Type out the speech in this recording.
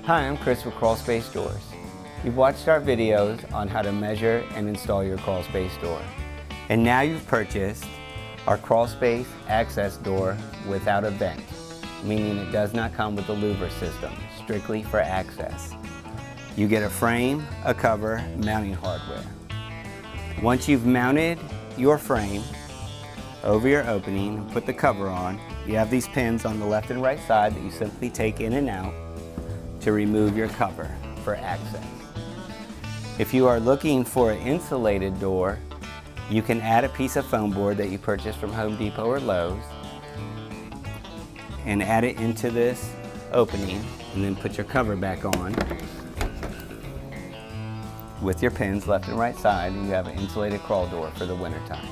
Hi, I'm Chris with Crawlspace Doors. You've watched our videos on how to measure and install your crawlspace door. And now you've purchased our crawlspace access door without a vent, meaning it does not come with the louver system, strictly for access. You get a frame, a cover, mounting hardware. Once you've mounted your frame over your opening and put the cover on, you have these pins on the left and right side that you simply take in and out to remove your cover for access. If you are looking for an insulated door, you can add a piece of foam board that you purchase from Home Depot or Lowe's and add it into this opening and then put your cover back on with your pins left and right side, and you have an insulated crawl door for the winter time.